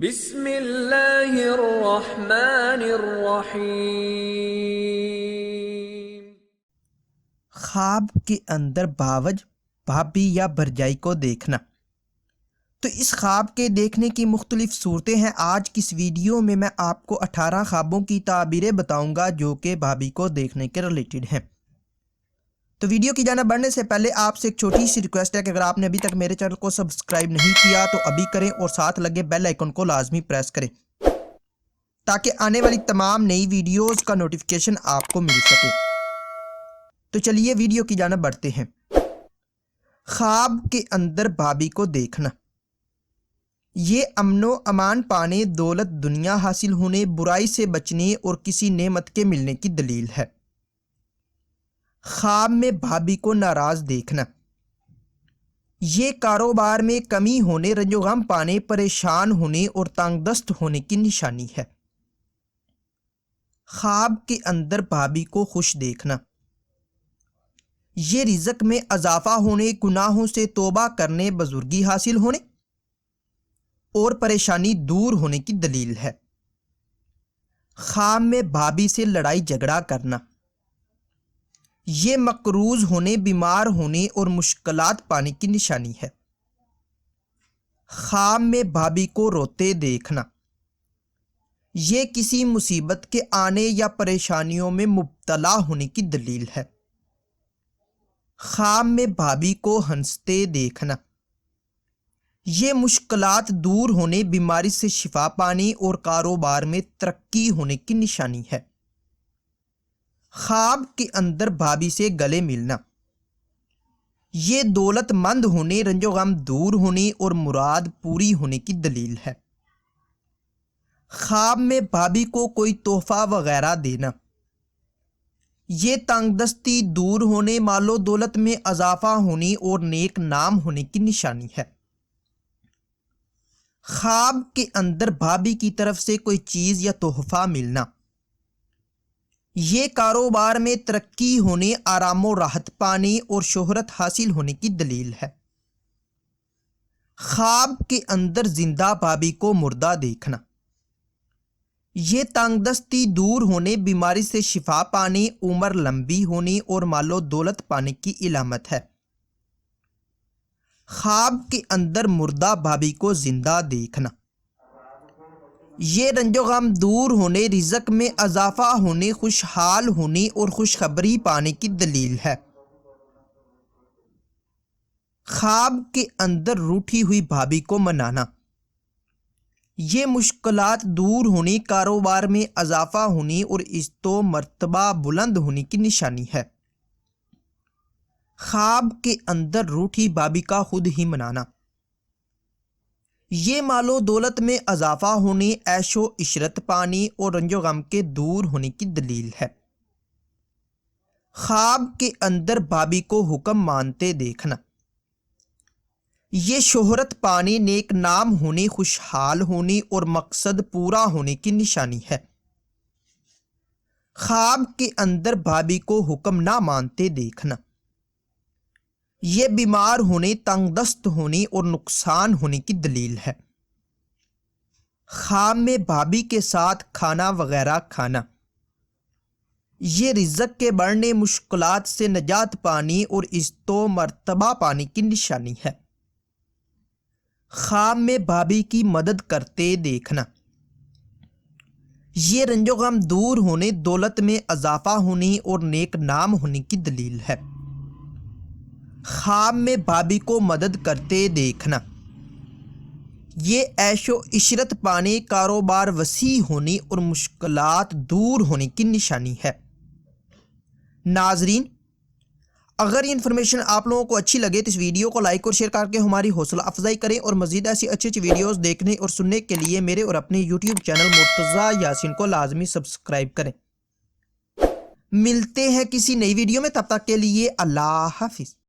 بسم اللہ الرحمن الرحیم۔ خواب کے اندر باوج بھابھی یا بھرجائی کو دیکھنا۔ تو اس خواب کے دیکھنے کی مختلف صورتیں ہیں۔ آج کی اس ویڈیو میں آپ کو 18 خوابوں کی تعبیریں بتاؤں گا جو کہ بھابھی کو دیکھنے کے ریلیٹڈ ہیں۔ تو ویڈیو کی جانب بڑھنے سے پہلے آپ سے ایک چھوٹی سی ریکویسٹ ہے کہ اگر آپ نے ابھی تک میرے چینل کو سبسکرائب نہیں کیا تو ابھی کریں اور ساتھ لگے بیل آئیکن کو لازمی پریس کریں تاکہ آنے والی تمام نئی ویڈیوز کا نوٹیفیکیشن آپ کو مل سکے۔ تو چلیے ویڈیو کی جانب بڑھتے ہیں۔ خواب کے اندر بھابھی کو دیکھنا، یہ امن و امان پانے، دولت دنیا حاصل ہونے، برائی سے بچنے اور کسی نعمت کے ملنے کی دلیل ہے۔ خواب میں بھابھی کو ناراض دیکھنا، یہ کاروبار میں کمی ہونے، رنج و غم پانے، پریشان ہونے اور تنگ دست ہونے کی نشانی ہے۔ خواب کے اندر بھابھی کو خوش دیکھنا، یہ رزق میں اضافہ ہونے، گناہوں سے توبہ کرنے، بزرگی حاصل ہونے اور پریشانی دور ہونے کی دلیل ہے۔ خواب میں بھابھی سے لڑائی جھگڑا کرنا، یہ مقروض ہونے، بیمار ہونے اور مشکلات پانے کی نشانی ہے۔ خواب میں بھابھی کو روتے دیکھنا، یہ کسی مصیبت کے آنے یا پریشانیوں میں مبتلا ہونے کی دلیل ہے۔ خواب میں بھابھی کو ہنستے دیکھنا، یہ مشکلات دور ہونے، بیماری سے شفا پانے اور کاروبار میں ترقی ہونے کی نشانی ہے۔ خواب کے اندر بھابھی سے گلے ملنا، یہ دولت مند ہونے، رنج و غم دور ہونے اور مراد پوری ہونے کی دلیل ہے۔ خواب میں بھابھی کو کوئی تحفہ وغیرہ دینا، یہ تنگ دستی دور ہونے، مال و دولت میں اضافہ ہونے اور نیک نام ہونے کی نشانی ہے۔ خواب کے اندر بھابھی کی طرف سے کوئی چیز یا تحفہ ملنا، یہ کاروبار میں ترقی ہونے، آرام و راحت پانے اور شہرت حاصل ہونے کی دلیل ہے۔ خواب کے اندر زندہ بھابھی کو مردہ دیکھنا، یہ تنگ دستی دور ہونے، بیماری سے شفا پانے، عمر لمبی ہونے اور مال و دولت پانے کی علامت ہے۔ خواب کے اندر مردہ بھابھی کو زندہ دیکھنا، یہ رنج و غم دور ہونے، رزق میں اضافہ ہونے، خوشحال ہونے اور خوشخبری پانے کی دلیل ہے۔ خواب کے اندر روٹھی ہوئی بھابھی کو منانا، یہ مشکلات دور ہونے، کاروبار میں اضافہ ہونے اور عزت و مرتبہ بلند ہونے کی نشانی ہے۔ خواب کے اندر روٹھی بھابھی کا خود ہی منانا، یہ مال و دولت میں اضافہ ہونے، عیش و عشرت پانے اور رنج و غم کے دور ہونے کی دلیل ہے۔ خواب کے اندر بھابھی کو حکم مانتے دیکھنا، یہ شہرت پانے، نیک نام ہونے، خوشحال ہونے اور مقصد پورا ہونے کی نشانی ہے۔ خواب کے اندر بھابھی کو حکم نہ مانتے دیکھنا، یہ بیمار ہونے، تنگ دست ہونے اور نقصان ہونے کی دلیل ہے۔ خواب میں بھابھی کے ساتھ کھانا وغیرہ کھانا، یہ رزق کے بڑھنے، مشکلات سے نجات پانے اور عزت و مرتبہ پانے کی نشانی ہے۔ خواب میں بھابھی کی مدد کرتے دیکھنا، یہ رنج و غم دور ہونے، دولت میں اضافہ ہونے اور نیک نام ہونے کی دلیل ہے۔ خواب میں بھابھی کو مدد کرتے دیکھنا، یہ عیش و عشرت پانے، کاروبار وسیع ہونے اور مشکلات دور ہونے کی نشانی ہے۔ ناظرین، اگر یہ انفارمیشن آپ لوگوں کو اچھی لگے تو اس ویڈیو کو لائک اور شیئر کر کے ہماری حوصلہ افزائی کریں اور مزید ایسی اچھی ویڈیوز دیکھنے اور سننے کے لیے میرے اور اپنے یوٹیوب چینل مرتضی یاسین کو لازمی سبسکرائب کریں۔ ملتے ہیں کسی نئی ویڈیو میں، تب تک کے لیے اللہ حافظ۔